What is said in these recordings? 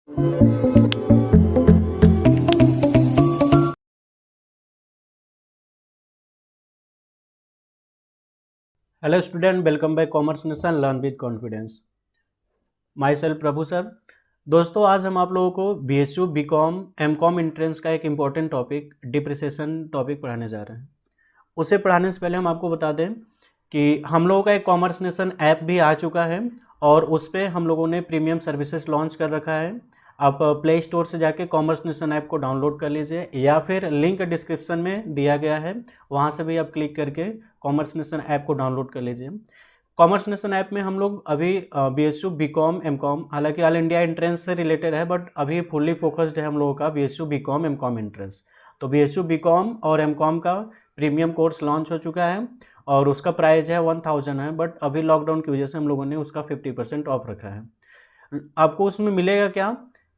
Hello student, welcome by commerce nation learn with confidence. Myself Prabhu sir. दोस्तों, आज हम आप लोगों को BSU BCom MCom एंट्रेंस का एक इम्पॉर्टेंट टॉपिक डिप्रिसिएशन टॉपिक पढ़ाने जा रहे हैं। उसे पढ़ाने से पहले हम आपको बता दें कि हम लोगों का एक कॉमर्स नेशन ऐप भी आ चुका है और उस पर हम लोगों ने प्रीमियम सर्विसेज लॉन्च कर रखा है। आप प्ले स्टोर से जाके कॉमर्स नेशन ऐप को डाउनलोड कर लीजिए या फिर लिंक डिस्क्रिप्शन में दिया गया है, वहाँ से भी आप क्लिक करके कॉमर्स नेशन ऐप को डाउनलोड कर लीजिए। कॉमर्स नेशन ऐप में हम लोग अभी BSU BCom MCom, हालांकि ऑल इंडिया एंट्रेंस से रिलेटेड है, बट अभी फुल्ली फोकस्ड है हम लोगों का BSU BCom MCom एंट्रेंस। तो BSU BCom और MCom का प्रीमियम कोर्स लॉन्च हो चुका है और उसका प्राइस है 1000 है, बट अभी लॉकडाउन की वजह से हम लोगों ने उसका 50% ऑफ रखा है। आपको उसमें मिलेगा क्या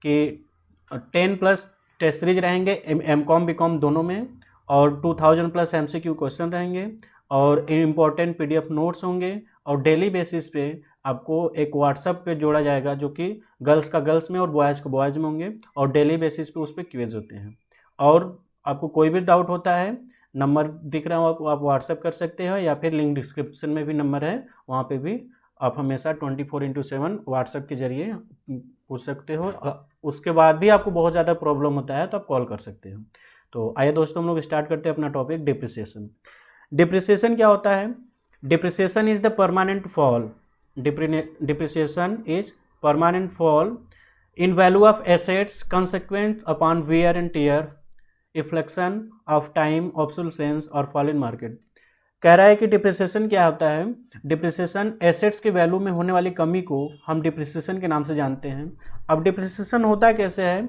कि 10+ टेस्ट सीरीज रहेंगे MCom BCom दोनों में, और 2000+ MCQ क्वेश्चन रहेंगे और इम्पॉर्टेंट PDF नोट्स होंगे, और डेली बेसिस पे आपको एक व्हाट्सएप पे जोड़ा जाएगा जो कि गर्ल्स का गर्ल्स में और बॉयज़ का बॉयज़ में होंगे, और डेली बेसिस पे उस पर क्विज होते हैं। और आपको कोई भी डाउट होता है, नंबर दिख रहा हो आप व्हाट्सएप कर सकते हो, या फिर लिंक डिस्क्रिप्शन में भी नंबर है, वहाँ पे भी आप हमेशा 24/7 व्हाट्सएप के जरिए पूछ सकते हो। उसके बाद भी आपको बहुत ज़्यादा प्रॉब्लम होता है तो आप कॉल कर सकते हो। तो आइए दोस्तों, हम लोग स्टार्ट करते हैं अपना टॉपिक डिप्रिसिएशन। डिप्रिसिएशन क्या होता है? Depreciation is the permanent fall. Depreciation is permanent fall in value of assets consequent upon wear and tear, inflection of time, obsolescence और fall in market। कह रहा है कि डिप्रिसिएशन क्या होता है? डिप्रिसिएशन एसेट्स के वैल्यू में होने वाली कमी को हम डिप्रिसिएशन के नाम से जानते हैं। अब डिप्रिसिएशन होता कैसे है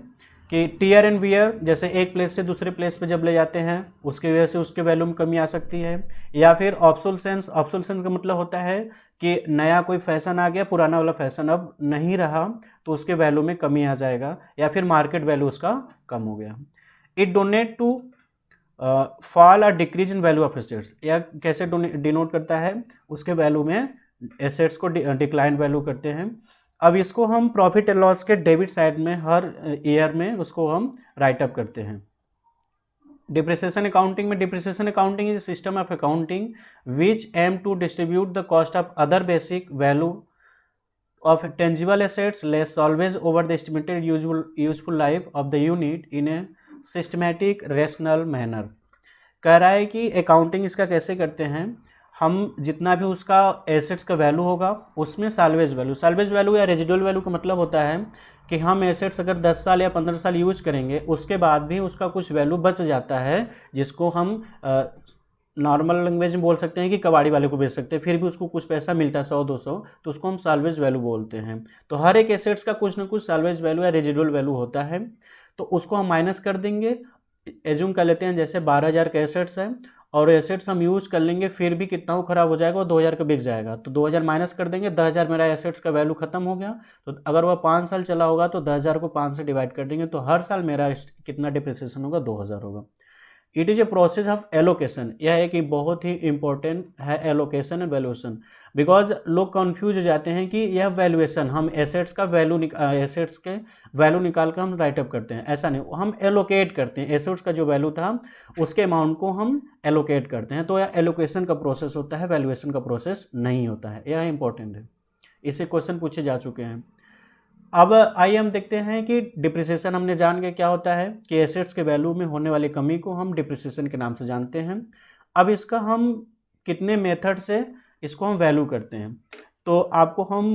कि टीयर एंड वियर, जैसे एक प्लेस से दूसरे प्लेस पे जब ले जाते हैं उसकी वजह से उसके वैल्यू में कमी आ सकती है, या फिर ऑब्सोलेसेंस। ऑब्सोलेसेंस का मतलब होता है कि नया कोई फैशन आ गया, पुराना वाला फैशन अब नहीं रहा, तो उसके वैल्यू में कमी आ जाएगा, या फिर मार्केट वैल्यू उसका कम हो गया। इट डोनेट टू फॉल और decrease in value of assets. या कैसे डिनोट करता है? उसके वैल्यू में एसेट्स को डिक्लाइन वैल्यू करते हैं। अब इसको हम प्रॉफिट एंड लॉस के डेबिट साइड में हर ईयर में उसको हम राइट अप करते हैं। डिप्रिसिएशन अकाउंटिंग में, depreciation accounting is system of accounting which aim to distribute the cost of other basic value of tangible assets less always over the estimated useful life of the unit in a systematic rational manner। कह रहा है कि accounting इसका कैसे करते हैं, हम जितना भी उसका एसेट्स का वैल्यू होगा उसमें साल्वेज वैल्यू या रेजिडुअल वैल्यू का मतलब होता है कि हम एसेट्स अगर 10 साल या 15 साल यूज करेंगे उसके बाद भी उसका कुछ वैल्यू बच जाता है, जिसको हम नॉर्मल लैंग्वेज में बोल सकते हैं कि कबाड़ी वाले को बेच सकते हैं, फिर भी उसको कुछ पैसा मिलता है 100-200, तो उसको हम साल्वेज वैल्यू बोलते हैं। तो हर एक एसेट्स का कुछ ना कुछ साल्वेज वैल्यू या रेजिडुअल वैल्यू होता है, तो उसको हम माइनस कर देंगे। एज्यूम कर लेते हैं जैसे 12,000 का एसेट्स है और एसेट्स हम यूज कर लेंगे, फिर भी कितना वो खराब हो जाएगा, वो 2,000 का बिक जाएगा, तो 2,000 माइनस कर देंगे, 10,000 मेरा एसेट्स का वैल्यू खत्म हो गया। तो अगर वह 5 साल चला होगा तो 10,000 को 5 से डिवाइड कर देंगे, तो हर साल मेरा कितना डिप्रिसिएशन होगा? 2,000 होगा। It is a process of allocation. यह एक बहुत ही इंपॉर्टेंट है, एलोकेशन एंड वैल्यूएशन। बिकॉज लोग कंफ्यूज हो जाते हैं कि यह वैल्यूएशन हम एसेट्स का वैल्यू एसेट्स के वैल्यू निकाल कर हम राइटअप करते हैं, ऐसा नहीं, हम एलोकेट करते हैं। एसेट्स का जो वैल्यू था उसके अमाउंट को हम एलोकेट करते हैं, तो यह एलोकेशन का प्रोसेस होता है, वैल्यूएशन का प्रोसेस नहीं होता है। यह इंपॉर्टेंट है, इससे क्वेश्चन पूछे जा चुके हैं। अब आइए हम देखते हैं कि डिप्रिसिएशन हमने जान के क्या होता है कि एसेट्स के वैल्यू में होने वाली कमी को हम डिप्रिसिएशन के नाम से जानते हैं। अब इसका हम कितने मेथड से इसको हम वैल्यू करते हैं, तो आपको हम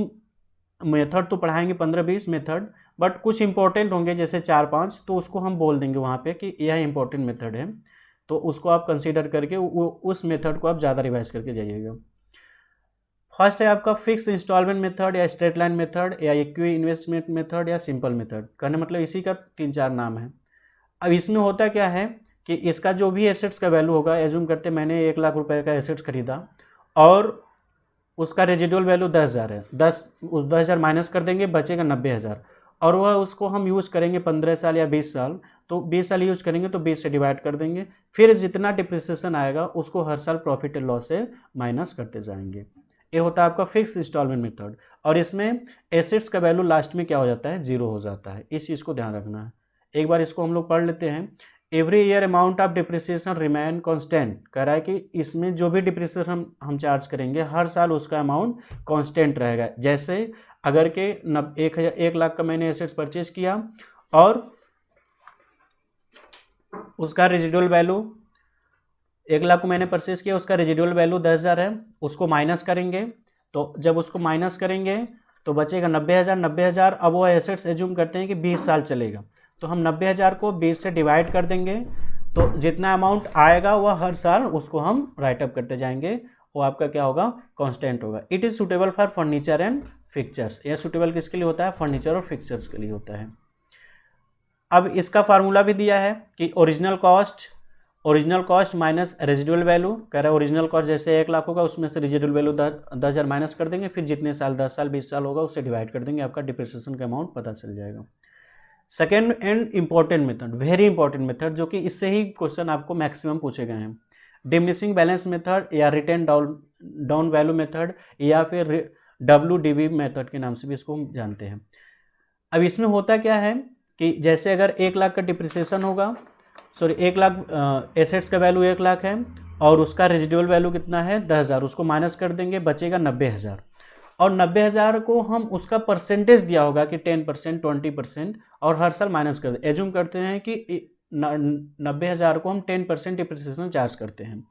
मेथड तो पढ़ाएंगे 15-20 मेथड, बट कुछ इंपॉर्टेंट होंगे जैसे 4-5, तो उसको हम बोल देंगे वहाँ पे कि यह इंपॉर्टेंट मेथड है, तो उसको आप कंसीडर करके उस मेथड को आप ज़्यादा रिवाइज करके जाइएगा। फर्स्ट है आपका फिक्स इंस्टॉलमेंट मेथड या स्ट्रेट लाइन मेथड या इक्विटी इन्वेस्टमेंट मेथड या सिंपल मेथड। कहने मतलब इसी का 3-4 नाम है। अब इसमें होता क्या है कि इसका जो भी एसेट्स का वैल्यू होगा, एज्यूम करते मैंने 1 लाख रुपए का एसेट्स खरीदा और उसका रेजिडुअल वैल्यू 10,000 है, 10,000 माइनस कर देंगे, बचेगा 90,000, और वह उसको हम यूज़ करेंगे 15 साल या 20 साल, तो 20 साल यूज करेंगे तो 20 से डिवाइड कर देंगे, फिर जितना डिप्रिसिएशन आएगा उसको हर साल प्रॉफिट एंड लॉस से माइनस करते जाएंगे। ये होता है आपका फिक्स इंस्टॉलमेंट मेथड, और इसमें एसेट्स का वैल्यू लास्ट में क्या हो जाता है, जीरो हो जाता है। इस चीज़ को ध्यान रखना है। एक बार इसको हम लोग पढ़ लेते हैं। Every year amount of depreciation remain constant, कह रहा है कि इसमें जो भी डिप्रिसिएशन हम चार्ज करेंगे हर साल उसका अमाउंट कांस्टेंट रहेगा। जैसे अगर के 1 लाख का मैंने एसेट्स परचेज किया और उसका रेजिडुअल वैल्यू 1 लाख को मैंने परचेज किया, उसका रेजिडुअल वैल्यू 10,000 है, उसको माइनस करेंगे। तो जब उसको माइनस करेंगे तो बचेगा 90,000। 90,000 अब वो एसेट्स एज्यूम करते हैं कि 20 साल चलेगा, तो हम 90,000 को 20 से डिवाइड कर देंगे, तो जितना अमाउंट आएगा वह हर साल उसको हम राइटअप करते जाएंगे, वो आपका क्या होगा, कांस्टेंट होगा। It is suitable for furniture and fixtures. यह सुटेबल किसके लिए होता है, फर्नीचर और फिक्चर्स के लिए होता है। अब इसका फार्मूला भी दिया है कि original cost minus residual value, कह रहा है ओरिजिनल कॉस्ट जैसे 1 लाख होगा उसमें से रेजिडुअल वैल्यू 10,000 माइनस कर देंगे, फिर जितने साल 10 साल 20 साल होगा उससे डिवाइड कर देंगे, आपका डिप्रिसिएशन का अमाउंट पता चल जाएगा। Second and important method, very important method, जो कि इससे ही क्वेश्चन आपको मैक्सिमम पूछे गए हैं, डिमिनिशिंग बैलेंस मेथड या रिटर्न डाउन वैल्यू मेथड या फिर WDV मेथड के नाम से भी इसको हम जानते हैं। अब इसमें होता क्या है कि जैसे अगर 1 लाख का डिप्रिसिएशन होगा, 1 लाख एसेट्स का वैल्यू 1 लाख है और उसका रेजिडुअल वैल्यू कितना है 10,000, उसको माइनस कर देंगे, बचेगा 90,000, और 90,000 को हम उसका परसेंटेज दिया होगा कि 10%, 20%, और हर साल माइनस कर दे। एज्यूम करते हैं कि 90,000 को हम 10% डिप्रिसिएशन चार्ज करते हैं,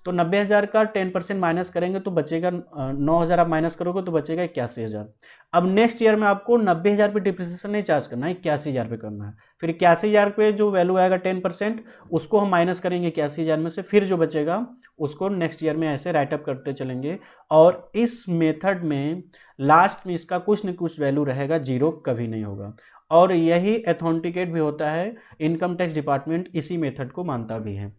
तो 90,000 का 10% माइनस करेंगे तो बचेगा 9,000, आप माइनस करोगे तो बचेगा 81,000। अब नेक्स्ट ईयर में आपको 90,000 पे डिप्रिसिएशन नहीं चार्ज करना है, 81,000 पे करना है। फिर 81,000 पे जो वैल्यू आएगा 10% उसको हम माइनस करेंगे 81,000 में से, फिर जो बचेगा उसको नेक्स्ट ईयर में ऐसे राइटअप करते चलेंगे, और इस मेथड में लास्ट में इसका कुछ न कुछ वैल्यू रहेगा, जीरो कभी नहीं होगा। और यही ऑथेंटिकेट भी होता है, इनकम टैक्स डिपार्टमेंट इसी मेथड को मानता भी है।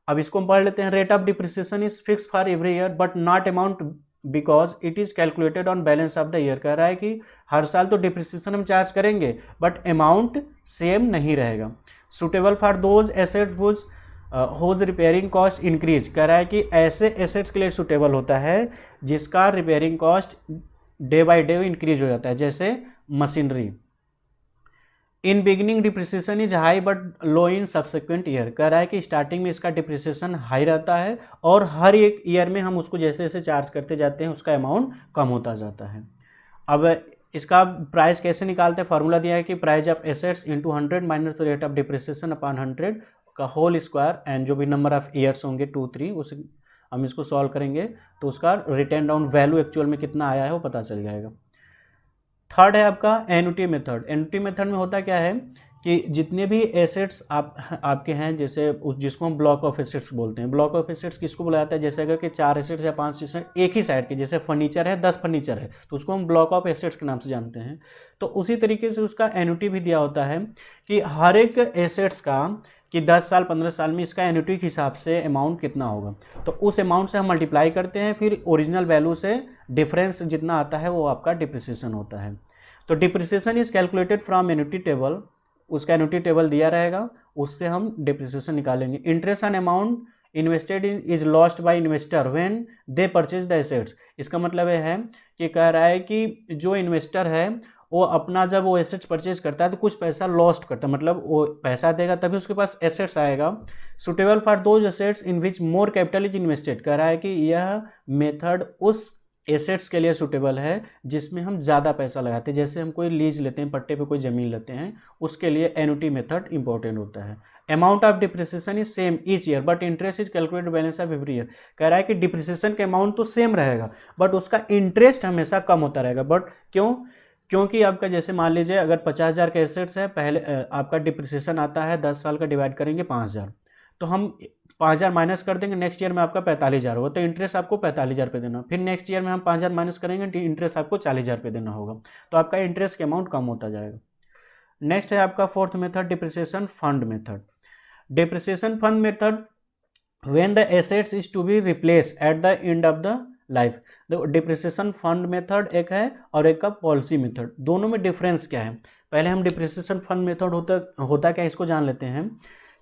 अब इसको हम पढ़ लेते हैं। Rate of depreciation is fix for every year but not amount because it is calculated on balance of the year, कह रहा है कि हर साल तो डिप्रिसिएशन हम चार्ज करेंगे बट अमाउंट सेम नहीं रहेगा। Suitable for those assets whose repairing cost increase, कह रहा है कि ऐसे एसेट्स के लिए सुटेबल होता है जिसका repairing cost day by day increase हो जाता है, जैसे machinery. In beginning depreciation is high but low in subsequent year, कह रहा है कि स्टार्टिंग में इसका डिप्रिसिएशन हाई रहता है और हर एक ईयर में हम उसको जैसे जैसे चार्ज करते जाते हैं उसका अमाउंट कम होता जाता है। अब इसका प्राइस कैसे निकालते हैं, फार्मूला दिया है कि price of assets into 100 minus rate of depreciation upon 100 का होल स्क्वायर, एंड जो भी नंबर ऑफ ईयर्स होंगे 2 3 उस हम इसको सॉल्व करेंगे तो उसका रिटर्न डाउन वैल्यू एक्चुअल में कितना आया है वो पता चल जाएगा। थर्ड है आपका एन्युटी मेथड। एन्युटी मेथड में होता क्या है कि जितने भी एसेट्स आपके हैं, जैसे जिसको हम ब्लॉक ऑफ एसेट्स बोलते हैं। ब्लॉक ऑफ एसेट्स किसको बोला जाता है, जैसे अगर कि 4 एसेट्स या 5 एसेट्स एक ही साइड के, जैसे फर्नीचर है 10 फर्नीचर है तो उसको हम ब्लॉक ऑफ एसेट्स के नाम से जानते हैं। तो उसी तरीके से उसका एन्युटी भी दिया होता है कि हर एक एसेट्स का कि 10 साल 15 साल में इसका एन्युटी के हिसाब से अमाउंट कितना होगा, तो उस अमाउंट से हम मल्टीप्लाई करते हैं, फिर ओरिजिनल वैल्यू से डिफरेंस जितना आता है वो आपका डिप्रिसिएशन होता है। तो depreciation is calculated from annuity table, उसका एन्युटी टेबल दिया रहेगा, उससे हम डिप्रिसिएशन निकालेंगे। Interest on amount invested in is lost by investor when they purchase the assets, इसका मतलब ये है कि कह रहा है कि जो इन्वेस्टर है वो अपना जब वो एसेट्स परचेज करता है तो कुछ पैसा लॉस्ट करता है, मतलब वो पैसा देगा तभी उसके पास एसेट्स आएगा। Suitable for those assets in which more capital is invested, कह रहा है कि यह मेथड उस एसेट्स के लिए सूटेबल है जिसमें हम ज़्यादा पैसा लगाते हैं, जैसे हम कोई लीज लेते हैं, पट्टे पे कोई ज़मीन लेते हैं, उसके लिए एन्युटी मेथड इंपॉर्टेंट होता है। Amount of depreciation is same each year but interest is calculated balance of every year, कह रहा है कि डिप्रिसिएशन का अमाउंट तो सेम रहेगा बट उसका इंटरेस्ट हमेशा कम होता रहेगा। बट क्योंकि आपका जैसे मान लीजिए अगर 50,000 का एसेट्स है, पहले आपका डिप्रिसिएशन आता है 10 साल का, डिवाइड करेंगे 5,000, तो हम 5,000 माइनस कर देंगे, नेक्स्ट ईयर में आपका 45,000 होगा, तो इंटरेस्ट आपको 45,000 पे देना। फिर नेक्स्ट ईयर में हम 5,000 माइनस करेंगे तो इंटरेस्ट आपको 40,000 पे देना होगा, तो आपका इंटरेस्ट का अमाउंट कम होता जाएगा। नेक्स्ट है आपका fourth method depreciation fund method. Depreciation fund method when the assets is to be replace at the end of the life. देखो डिप्रिसिएशन फंड मेथड एक है और एक का पॉलिसी मेथड, दोनों में डिफरेंस क्या है। पहले हम डिप्रिसिएशन फंड मेथड होता क्या इसको जान लेते हैं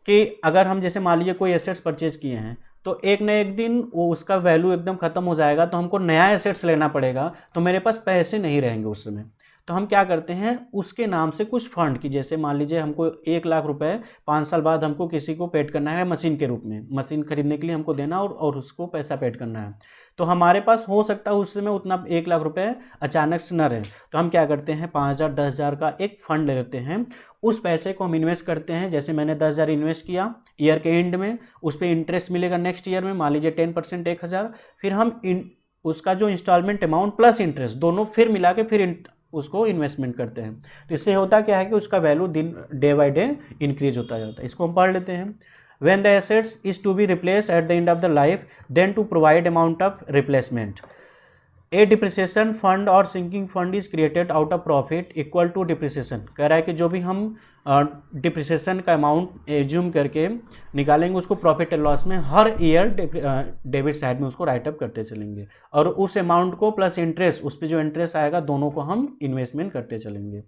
कि अगर हम जैसे मान लीजिए कोई एसेट्स परचेज किए हैं तो एक न एक दिन वो उसका वैल्यू एकदम ख़त्म हो जाएगा, तो हमको नया एसेट्स लेना पड़ेगा, तो मेरे पास पैसे नहीं रहेंगे उस समय। तो हम क्या करते हैं, उसके नाम से कुछ फंड की, जैसे मान लीजिए हमको 1 लाख रुपए 5 साल बाद हमको किसी को पेड करना है मशीन के रूप में, मशीन खरीदने के लिए हमको देना और उसको पैसा पेड करना है। तो हमारे पास हो सकता है उस समय उतना 1 लाख रुपए अचानक से न रहे, तो हम क्या करते हैं 5,000 10,000 का एक फंड ले लेते हैं। उस पैसे को हम इन्वेस्ट करते हैं, जैसे मैंने 10,000 इन्वेस्ट किया, ईयर के एंड में उस पर इंटरेस्ट मिलेगा नेक्स्ट ईयर में, मान लीजिए 10% 1,000, फिर हम उसका जो इंस्टॉलमेंट अमाउंट प्लस इंटरेस्ट दोनों फिर मिला के फिर उसको इन्वेस्टमेंट करते हैं। तो इससे होता क्या है कि उसका वैल्यू दिन डे बाय डे इंक्रीज होता जाता है। इसको हम पढ़ लेते हैं। When the assets is to be replace at the end of the life, then to provide amount of replacement, a depreciation fund और sinking fund is created out of profit equal to depreciation. कह रहा है कि जो भी हम depreciation का amount assume करके निकालेंगे उसको प्रॉफिट एंड लॉस में हर ईयर डेबिट साइड में उसको राइट अप करते चलेंगे, और उस अमाउंट को प्लस इंटरेस्ट, उस पर जो इंटरेस्ट आएगा दोनों को हम इन्वेस्टमेंट करते चलेंगे।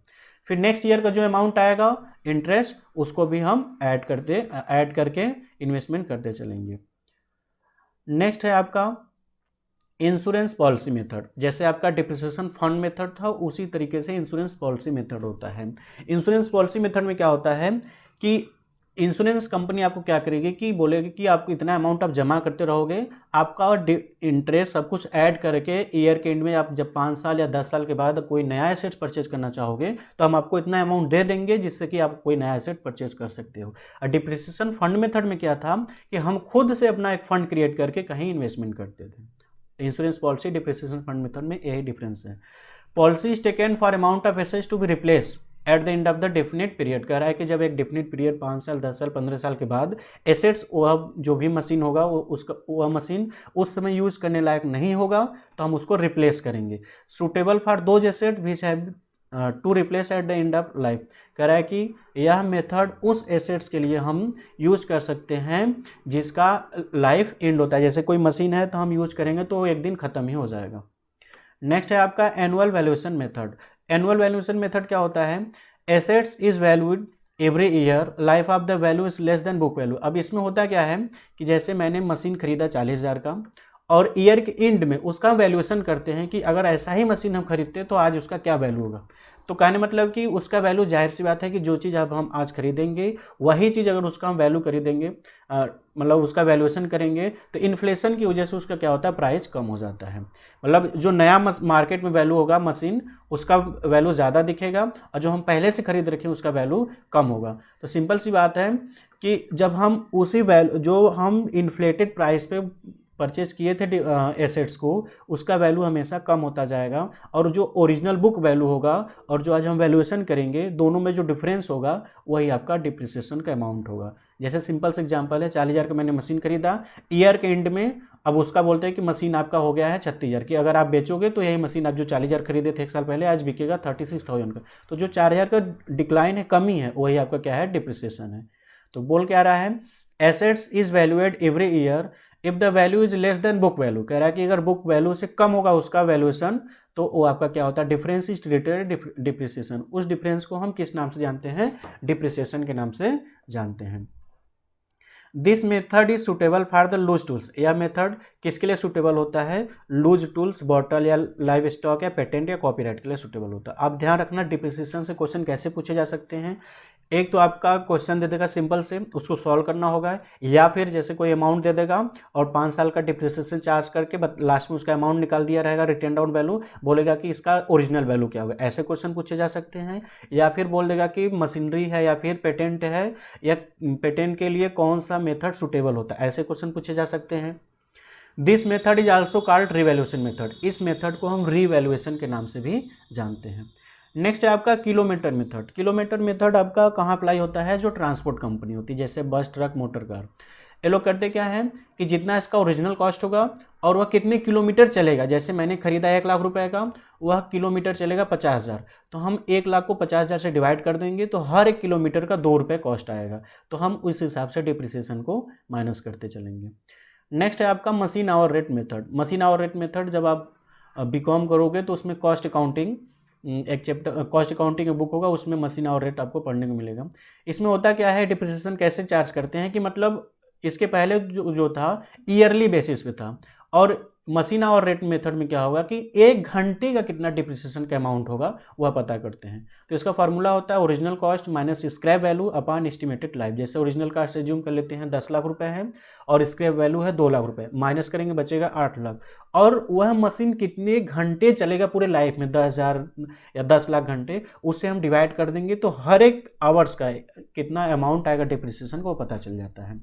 फिर नेक्स्ट ईयर का जो अमाउंट आएगा इंटरेस्ट, उसको भी हम ऐड करके इन्वेस्टमेंट करते चलेंगे। नेक्स्ट है आपका इंश्योरेंस पॉलिसी मेथड। जैसे आपका डिप्रिसिएशन फंड मेथड था, उसी तरीके से इंश्योरेंस पॉलिसी मेथड होता है। इंश्योरेंस पॉलिसी मेथड में क्या होता है कि इंश्योरेंस कंपनी आपको क्या करेगी कि बोलेगी कि आपको इतना अमाउंट आप जमा करते रहोगे, आपका इंटरेस्ट सब कुछ ऐड करके ईयर के एंड में आप जब 5 साल या 10 साल के बाद कोई नया एसेट परचेज करना चाहोगे तो हम आपको इतना अमाउंट दे देंगे जिससे कि आप कोई नया एसेट परचेज कर सकते हो। और डिप्रिसिएशन फंड मेथड में क्या था कि हम खुद से अपना एक फंड क्रिएट करके कहीं इन्वेस्टमेंट करते थे। Insurance policy depreciation fund method में यही डिफरेंस है। Policy is taken for amount of assets to be replace at the end of the definite period. कह रहा है कि जब एक डेफिनेट पीरियड 5 साल 10 साल 15 साल के बाद एसेट्स, वह जो भी मशीन होगा वह मशीन उस समय यूज करने लायक नहीं होगा तो हम उसको रिप्लेस करेंगे। Suitable for those asset which have to replace at the end of life. कह रहा है कि यह मेथड उस एसेट्स के लिए हम यूज कर सकते हैं जिसका लाइफ एंड होता है। जैसे कोई मशीन है तो हम यूज करेंगे तो एक दिन ख़त्म ही हो जाएगा। नेक्स्ट है आपका annual valuation method. Annual valuation method क्या होता है, assets is valued every year, life of the value is less than book value. अब इसमें होता क्या है कि जैसे मैंने मशीन खरीदा 40,000 का और ईयर के एंड में उसका वैल्यूएशन करते हैं कि अगर ऐसा ही मशीन हम खरीदते तो आज उसका क्या वैल्यू होगा। तो कहने मतलब कि उसका वैल्यू, जाहिर सी बात है कि जो चीज़ अब हम आज खरीदेंगे वही चीज़ अगर उसका हम वैल्यू खरीदेंगे, मतलब उसका वैल्यूएशन करेंगे तो इन्फ्लेशन की वजह से उसका क्या होता है, प्राइस कम हो जाता है। मतलब जो नया मार्केट में वैल्यू होगा मशीन, उसका वैल्यू ज़्यादा दिखेगा और जो हम पहले से खरीद रखें उसका वैल्यू कम होगा। तो सिंपल सी बात है कि जब हम उसी वैल्यू जो हम इन्फ्लेटेड प्राइस पे परचेज किए थे एसेट्स को, उसका वैल्यू हमेशा कम होता जाएगा, और जो ओरिजिनल बुक वैल्यू होगा और जो आज हम वैल्यूएशन करेंगे दोनों में जो डिफरेंस होगा वही आपका डिप्रिसिएशन का अमाउंट होगा। जैसे सिंपल से एग्जांपल है, 40,000 का मैंने मशीन खरीदा, ईयर के एंड में अब उसका बोलते हैं कि मशीन आपका हो गया है 36,000 की। अगर आप बेचोगे तो यही मशीन आप जो 40,000 खरीदे थे 1 साल पहले, आज बिकेगा 36,000 का। तो जो 4,000 का डिक्लाइन है, कमी है, वही आपका क्या है, डिप्रिसिएशन है। तो बोल क्या रहा है, assets is valued every year if the value is less than book value. कह रहा है कि अगर बुक वैल्यू से कम होगा उसका वैल्यूएशन तो वो आपका क्या होता है, डिफरेंस इज रिलेटेड डिप्रिसिएशन। उस डिफरेंस को हम किस नाम से जानते हैं, डिप्रिसिएशन के नाम से जानते हैं। This method is suitable for the loose tools. यह मेथड किसके लिए सुटेबल होता है, लूज टूल्स, बॉटल या लाइव स्टॉक या पेटेंट या कॉपीराइट के लिए सुटेबल होता है। आप ध्यान रखना डिप्रिसिएशन से क्वेश्चन कैसे पूछे जा सकते हैं। एक तो आपका क्वेश्चन दे देगा सिंपल से, उसको सॉल्व करना होगा, या फिर जैसे कोई अमाउंट दे देगा और 5 साल का डिप्रिसिएशन चार्ज करके लास्ट में उसका अमाउंट निकाल दिया रहेगा, रिटर्न डाउन वैल्यू, बोलेगा कि इसका ओरिजिनल वैल्यू क्या होगा। ऐसे क्वेश्चन पूछे जा सकते हैं। या फिर बोल देगा कि मशीनरी है या फिर पेटेंट है, या पेटेंट के लिए कौन सा मेथड सुटेबल होता है, ऐसे क्वेश्चन पूछे जा सकते हैं। This method is also called revaluation method. इस मेथड को हम रिवैल्यूएशन के नाम से भी जानते हैं। नेक्स्ट है आपका किलोमीटर मेथड। किलोमीटर मेथड आपका कहाँ अप्लाई होता है, जो ट्रांसपोर्ट कंपनी होती है जैसे बस, ट्रक, मोटर कार, ये लोग करते क्या है कि जितना इसका ओरिजिनल कॉस्ट होगा और वह कितने किलोमीटर चलेगा, जैसे मैंने खरीदा 1 लाख रुपए का, वह किलोमीटर चलेगा 50,000, तो हम 1 लाख को 50,000 से डिवाइड कर देंगे तो हर एक किलोमीटर का 2 रुपये कॉस्ट आएगा, तो हम उस हिसाब से डिप्रिसिएशन को माइनस करते चलेंगे। नेक्स्ट है आपका machine hour rate method. Machine hour rate method जब आप बीकॉम करोगे तो उसमें कॉस्ट अकाउंटिंग, एक चैप्टर कॉस्ट अकाउंटिंग का बुक होगा, उसमें मशीन आवर रेट आपको पढ़ने को मिलेगा। इसमें होता क्या है, डिप्रिसिएशन कैसे चार्ज करते हैं कि मतलब इसके पहले जो था ईयरली बेसिस पे था। और मशीन आवर रेट मेथड में क्या होगा कि 1 घंटे का कितना डिप्रिसिएशन का अमाउंट होगा वह पता करते हैं। तो इसका फार्मूला होता है original cost minus scrap value upon estimated life. जैसे ओरिजिनल कॉस्ट एज्यूम कर लेते हैं 10 लाख रुपए है और स्क्रैप वैल्यू है 2 लाख रुपए, माइनस करेंगे बचेगा 8 लाख। और वह मशीन कितने घंटे चलेगा पूरे लाइफ में, 10,000 या 10 लाख घंटे, उससे हम डिवाइड कर देंगे तो हर एक आवर्स का कितना अमाउंट आएगा डिप्रिसिएशन का वो पता चल जाता है।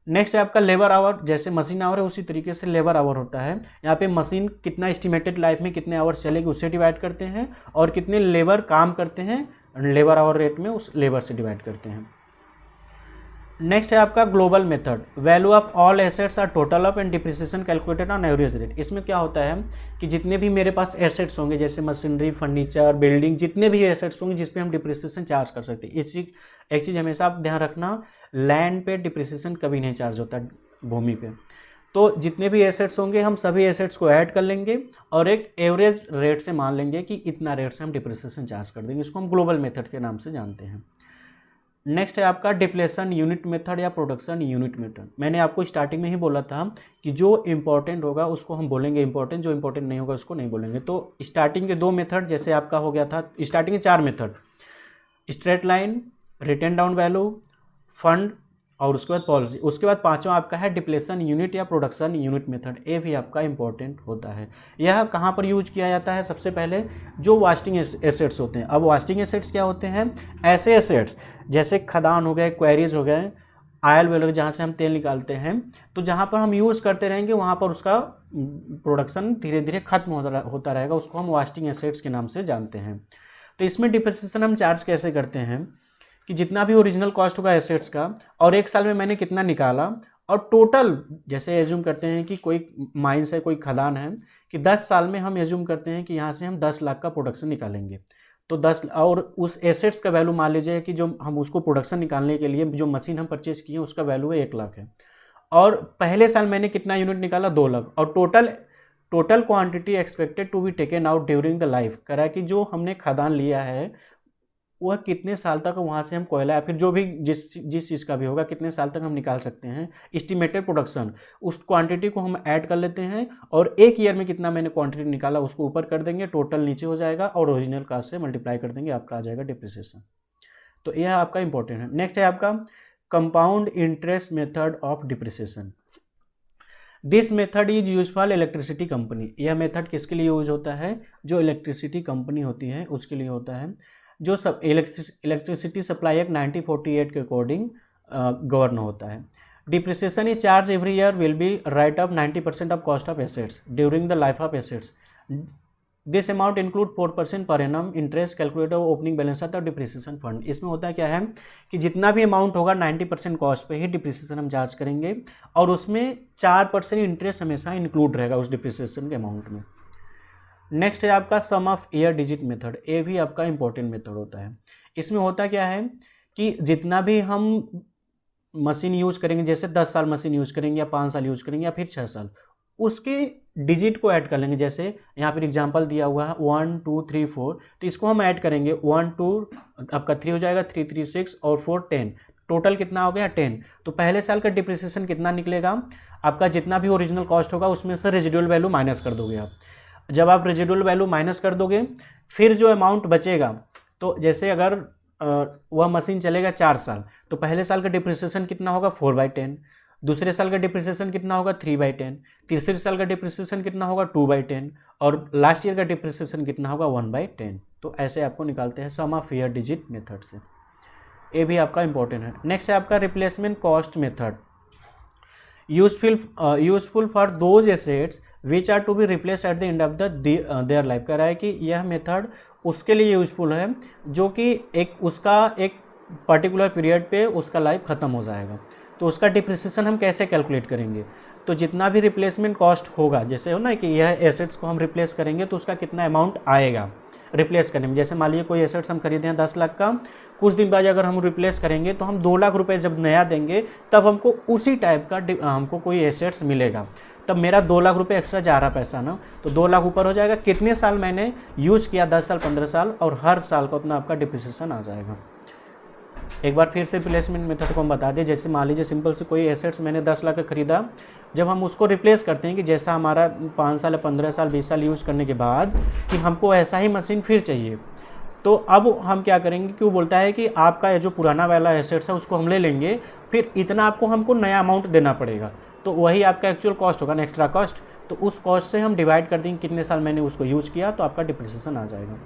नेक्स्ट है आपका लेबर आवर। जैसे मशीन आवर है उसी तरीके से लेबर आवर होता है। यहाँ पे मशीन कितना एस्टिमेटेड लाइफ में कितने आवर्स चलेगी उससे डिवाइड करते हैं, और कितने लेबर काम करते हैं लेबर आवर रेट में उस लेबर से डिवाइड करते हैं। नेक्स्ट है आपका global method. Value of all assets are total up and depreciation calculated on average rate. इसमें क्या होता है कि जितने भी मेरे पास एसेट्स होंगे जैसे मशीनरी, फर्नीचर, बिल्डिंग, जितने भी एसेट्स होंगे जिस पे हम डिप्रिसिएशन चार्ज कर सकते हैं। एक चीज़ हमेशा आप ध्यान रखना, लैंड पे डिप्रिसिएशन कभी नहीं चार्ज होता भूमि पे। तो जितने भी एसेट्स होंगे हम सभी एसेट्स को ऐड कर लेंगे और एक एवरेज रेट से मान लेंगे कि इतना रेट से हम डिप्रिसिएशन चार्ज कर देंगे। इसको हम ग्लोबल मेथड के नाम से जानते हैं। नेक्स्ट है आपका डिप्लेशन यूनिट मेथड या प्रोडक्शन यूनिट मेथड। मैंने आपको स्टार्टिंग में ही बोला था कि जो इंपॉर्टेंट होगा उसको हम बोलेंगे इंपॉर्टेंट, जो इंपॉर्टेंट नहीं होगा उसको नहीं बोलेंगे। तो स्टार्टिंग के 2 मेथड जैसे आपका हो गया था, स्टार्टिंग के 4 method, straight line, written down value, fund और उसके बाद पॉलिसी। उसके बाद 5वां आपका है डिप्लेशन यूनिट या प्रोडक्शन यूनिट मेथड। ये भी आपका इंपॉर्टेंट होता है। यह कहाँ पर यूज किया जाता है? सबसे पहले जो वास्टिंग एसेट्स होते हैं। अब वास्टिंग एसेट्स क्या होते हैं? ऐसे एसेट्स जैसे खदान हो गए, क्वेरीज हो गए, ऑयल वेल जहाँ से हम तेल निकालते हैं, तो जहाँ पर हम यूज़ करते रहेंगे वहाँ पर उसका प्रोडक्शन धीरे धीरे खत्म होता रहेगा, उसको हम वास्टिंग एसेट्स के नाम से जानते हैं। तो इसमें डिप्रिसिएशन हम चार्ज कैसे करते हैं कि जितना भी ओरिजिनल कॉस्ट होगा एसेट्स का और 1 साल में मैंने कितना निकाला, और टोटल जैसे एज्यूम करते हैं कि कोई माइंस है, कोई खदान है, कि 10 साल में हम एज्यूम करते हैं कि यहाँ से हम 10 लाख का प्रोडक्शन निकालेंगे। तो 10 और उस एसेट्स का वैल्यू मान लीजिए कि जो हम उसको प्रोडक्शन निकालने के लिए जो मशीन हम परचेज किए उसका वैल्यू है 1 लाख है, और पहले साल मैंने कितना यूनिट निकाला? 2 लाख। और total quantity expected to be taken out during the life करा कि जो हमने खदान लिया है वह कितने साल तक वहाँ से हम कोयला या फिर जो भी जिस चीज़ का भी होगा कितने साल तक हम निकाल सकते हैं। एस्टिमेटेड प्रोडक्शन, उस क्वांटिटी को हम ऐड कर लेते हैं और 1 ईयर में कितना मैंने क्वांटिटी निकाला उसको ऊपर कर देंगे, टोटल नीचे हो जाएगा और ओरिजिनल कास्ट से मल्टीप्लाई कर देंगे, आपका आ जाएगा डिप्रिसिएशन। तो यह आपका इंपॉर्टेंट है। नेक्स्ट है आपका compound interest method of depreciation. This method is use for electricity company. यह मेथड किसके लिए यूज होता है? जो इलेक्ट्रिसिटी कंपनी होती है उसके लिए होता है, जो सब इलेक्ट्रिसिटी सप्लाई एक्ट 1948 के अकॉर्डिंग गवर्न होता है। Depreciation is charge every year will be right up 90% of cost of assets during the life of assets. This amount include 4% per annum interest calculated opening balance of depreciation fund. इसमें होता है क्या है कि जितना भी अमाउंट होगा 90% cost पे ही डिप्रिसिएशन हम चार्ज करेंगे और उसमें 4% इंटरेस्ट हमेशा इंक्लूड रहेगा उस डिप्रिसिएशन के अमाउंट में। नेक्स्ट है आपका सम ऑफ ईयर डिजिट मेथड। ये भी आपका इंपॉर्टेंट मेथड होता है। इसमें होता क्या है कि जितना भी हम मशीन यूज़ करेंगे, जैसे 10 साल मशीन यूज़ करेंगे या 5 साल यूज़ करेंगे या फिर 6 साल, उसके डिजिट को ऐड कर लेंगे। जैसे यहाँ पर एग्जांपल दिया हुआ है 1 2 3 4, तो इसको हम ऐड करेंगे 1 2 आपका 3 हो जाएगा, 3 3 6 और 4 10, टोटल कितना हो गया 10। तो पहले साल का डिप्रिसिएशन कितना निकलेगा? आपका जितना भी ओरिजिनल कॉस्ट होगा उसमें से रेजिडुअल वैल्यू माइनस कर दोगे आप। जब आप रेजिडुअल वैल्यू माइनस कर दोगे फिर जो अमाउंट बचेगा, तो जैसे अगर वह मशीन चलेगा 4 साल तो पहले साल का डिप्रिसिएशन कितना होगा? 4/10। दूसरे साल का डिप्रिसिएशन कितना होगा? 3/10। तीसरे साल का डिप्रिसिएशन कितना होगा? 2/10। और लास्ट ईयर का डिप्रिसिएशन कितना होगा? 1/10। तो ऐसे आपको निकालते हैं sum of year digit method से। ये भी आपका इंपॉर्टेंट है। नेक्स्ट है आपका replacement cost method. Useful for those assets which are to be replace at the end of the their life. कह रहा है कि यह मेथड उसके लिए यूजफुल है जो कि एक पर्टिकुलर पीरियड पे उसका लाइफ ख़त्म हो जाएगा। तो उसका डिप्रिसिएशन हम कैसे कैलकुलेट करेंगे? तो जितना भी रिप्लेसमेंट कॉस्ट होगा, जैसे हो ना कि यह एसेट्स को हम रिप्लेस करेंगे तो उसका कितना अमाउंट आएगा रिप्लेस करने में। जैसे मान लीजिए कोई एसेट्स हम खरीदे हैं 10 लाख का, कुछ दिन बाद अगर हम रिप्लेस करेंगे तो हम 2 लाख रुपए जब नया देंगे तब हमको उसी टाइप का हमको कोई एसेट्स मिलेगा। तब मेरा 2 लाख रुपए एक्स्ट्रा जा रहा पैसा ना, तो 2 लाख ऊपर हो जाएगा। कितने साल मैंने यूज किया? 10 साल, 15 साल, और हर साल का उतना आपका डिप्रिसिएशन आ जाएगा। एक बार फिर से रिप्लेसमेंट मेथड को हम बता दें। जैसे मान लीजिए सिंपल से कोई एसेट्स मैंने 10 लाख का खरीदा, जब हम उसको रिप्लेस करते हैं कि जैसा हमारा 5 साल 15 साल 20 साल यूज़ करने के बाद कि हमको ऐसा ही मशीन फिर चाहिए, तो अब हम क्या करेंगे कि वो बोलता है कि आपका ये जो पुराना वाला एसेट्स है उसको हम ले लेंगे, फिर इतना आपको हमको नया अमाउंट देना पड़ेगा, तो वही आपका एक्चुअल कॉस्ट होगा ना, एक्स्ट्रा कॉस्ट। तो उस कॉस्ट से हम डिवाइड कर देंगे कितने साल मैंने उसको यूज़ किया, तो आपका डिप्रिसिएशन आ जाएगा।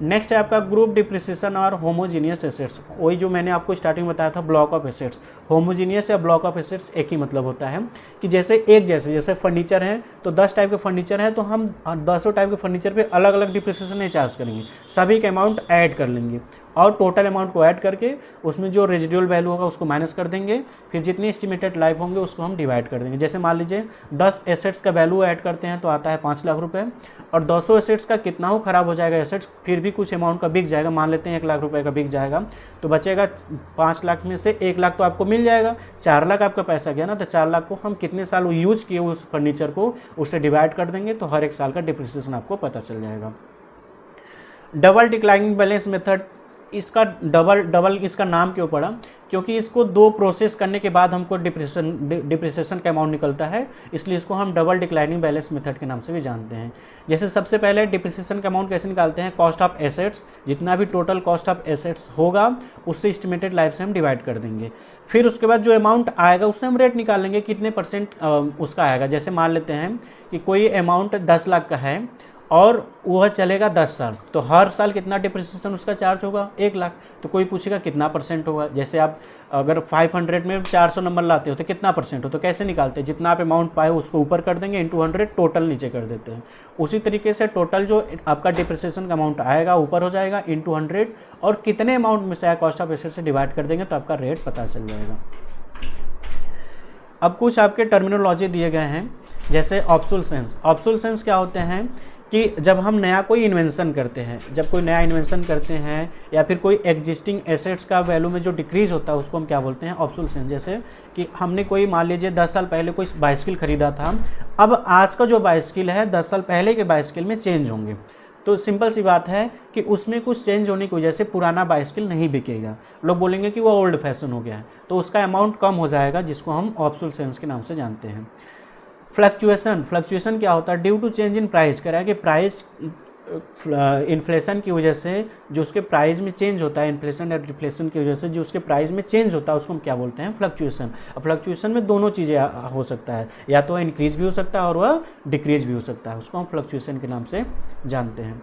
नेक्स्ट है आपका ग्रुप डिप्रिसिएशन और होमोजीनियस एसेट्स। वही जो मैंने आपको स्टार्टिंग में बताया था ब्लॉक ऑफ एसेट्स। होमोजीनियस या ब्लॉक ऑफ एसेट्स एक ही मतलब होता है कि जैसे एक जैसे फर्नीचर है तो 10 टाइप के फर्नीचर है, तो हम 10 टाइप के फर्नीचर पे अलग अलग डिप्रिसिएशन नहीं चार्ज करेंगे, सभी के अमाउंट ऐड कर लेंगे और टोटल अमाउंट को ऐड करके उसमें जो रेजिडुअल वैल्यू होगा उसको माइनस कर देंगे, फिर जितनी एस्टिमेटेड लाइफ होंगे उसको हम डिवाइड कर देंगे। जैसे मान लीजिए 10 एसेट्स का वैल्यू ऐड करते हैं तो आता है 5 लाख रुपए, और 200 एसेट्स का कितना हो ख़राब हो जाएगा एसेट्स, फिर भी कुछ अमाउंट का बिक जाएगा, मान लेते हैं 1 लाख रुपए का बिक जाएगा, तो बचेगा 5 लाख में से 1 लाख तो आपको मिल जाएगा, 4 लाख आपका पैसा गया ना, तो 4 लाख को हम कितने साल यूज़ किए उस फर्नीचर को उससे डिवाइड कर देंगे, तो हर एक साल का डिप्रिसिएशन आपको पता चल जाएगा। डबल डिक्लाइनिंग बैलेंस मेथड, इसका डबल इसका नाम क्यों पड़ा, क्योंकि इसको 2 प्रोसेस करने के बाद हमको डिप्रिसिएशन का अमाउंट निकलता है, इसलिए इसको हम डबल डिक्लाइनिंग बैलेंस मेथड के नाम से भी जानते हैं। जैसे सबसे पहले डिप्रिसिएशन का अमाउंट कैसे निकालते हैं, कॉस्ट ऑफ एसेट्स, जितना भी टोटल कॉस्ट ऑफ एसेट्स होगा उससे एस्टिमेटेड लाइफ से हम डिवाइड कर देंगे, फिर उसके बाद जो अमाउंट आएगा उससे हम रेट निकाल लेंगे कितने % उसका आएगा। जैसे मान लेते हैं कि कोई अमाउंट 10 लाख का है और वह चलेगा 10 साल, तो हर साल कितना डिप्रिसिएशन उसका चार्ज होगा 1 लाख, तो कोई पूछेगा कितना % होगा। जैसे आप अगर 500 में 400 नंबर लाते हो तो कितना % हो, तो कैसे निकालते हैं, जितना आप अमाउंट पाए उसको ऊपर कर देंगे इंटू 100, टोटल नीचे कर देते हैं। उसी तरीके से टोटल जो आपका डिप्रिसिएशन का अमाउंट आएगा ऊपर हो जाएगा इंटू 100, और कितने अमाउंट में से आया कॉस्ट ऑफ एसेट से डिवाइड कर देंगे तो आपका रेट पता चल जाएगा। अब कुछ आपके टर्मिनोलॉजी दिए गए हैं, जैसे ऑब्सोलेसेंस। ऑब्सोलेसेंस क्या होते हैं कि जब हम नया कोई इन्वेंशन करते हैं, जब कोई नया इन्वेंशन करते हैं या फिर कोई एग्जिस्टिंग एसेट्स का वैल्यू में जो डिक्रीज होता है उसको हम क्या बोलते हैं, ऑब्सोलेसेंस। जैसे कि हमने कोई मान लीजिए 10 साल पहले कोई बाइसिकल खरीदा था, अब आज का जो बाइसिकल है 10 साल पहले के बाइसिकल में चेंज होंगे, तो सिंपल सी बात है कि उसमें कुछ चेंज होने की वजह से पुराना बाइसिकल नहीं बिकेगा, लोग बोलेंगे कि वो ओल्ड फैशन हो गया है, तो उसका अमाउंट कम हो जाएगा, जिसको हम ऑब्सोलेसेंस के नाम से जानते हैं। फ्लक्चुएशन क्या होता है, due to change in price, कह रहा है कि प्राइस इन्फ्लेशन की वजह से जो उसके प्राइस में चेंज होता है, इन्फ्लेशन या डिफ्लेशन की वजह से जो उसके प्राइस में चेंज होता है उसको हम क्या बोलते हैं, फ्लक्चुएशन। अब फ्लक्चुएशन में दोनों चीज़ें हो सकता है, या तो इंक्रीज भी हो सकता है और वह डिक्रीज भी हो सकता है, उसको हम फ्लक्चुएशन के नाम से जानते हैं।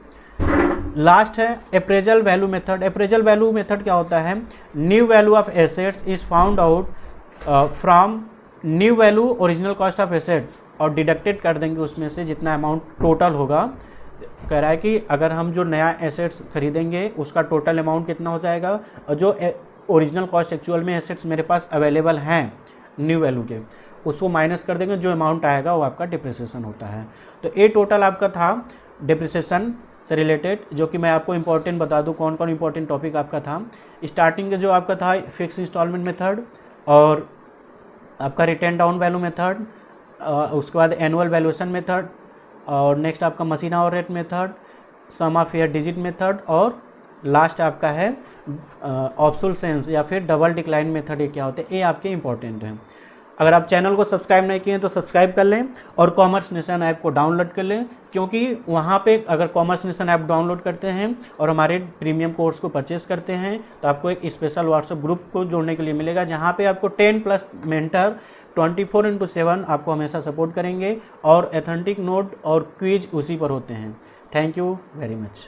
लास्ट है appraisal value method. Appraisal value method क्या होता है, new value of assets is found out from new value original cost of asset, और डिडक्टेड कर देंगे उसमें से जितना अमाउंट टोटल होगा। कह रहा है कि अगर हम जो नया एसेट्स खरीदेंगे उसका टोटल अमाउंट कितना हो जाएगा, और जो ओरिजिनल कॉस्ट एक्चुअल में एसेट्स मेरे पास अवेलेबल हैं न्यू वैल्यू के, उसको माइनस कर देंगे, जो अमाउंट आएगा वो आपका डिप्रिसिएशन होता है। तो ये टोटल आपका था डिप्रिसिएशन से रिलेटेड, जो कि मैं आपको इंपॉर्टेंट बता दूं कौन कौन इंपॉर्टेंट टॉपिक आपका था। स्टार्टिंग के जो आपका था फिक्स इंस्टॉलमेंट मेथड, और आपका रिटर्न डाउन वैल्यू मेथड, उसके बाद एनुअल वैल्यूएशन मेथड, और नेक्स्ट आपका machine hour rate method, sum of fair digit method, और लास्ट आपका है ऑब्सोलेसेंस या फिर डबल डिक्लाइन मेथड। ये क्या होते हैं, ये आपके इंपॉर्टेंट हैं। अगर आप चैनल को सब्सक्राइब नहीं किए तो सब्सक्राइब कर लें और कॉमर्स नेशन ऐप को डाउनलोड कर लें, क्योंकि वहाँ पे अगर कॉमर्स नेशन ऐप डाउनलोड करते हैं और हमारे प्रीमियम कोर्स को परचेस करते हैं तो आपको एक स्पेशल व्हाट्सएप ग्रुप को जोड़ने के लिए मिलेगा, जहाँ पे आपको 10+ मेंटर 24/7 आपको हमेशा सपोर्ट करेंगे, और एथेंटिक नोट और क्विज उसी पर होते हैं। Thank you very much.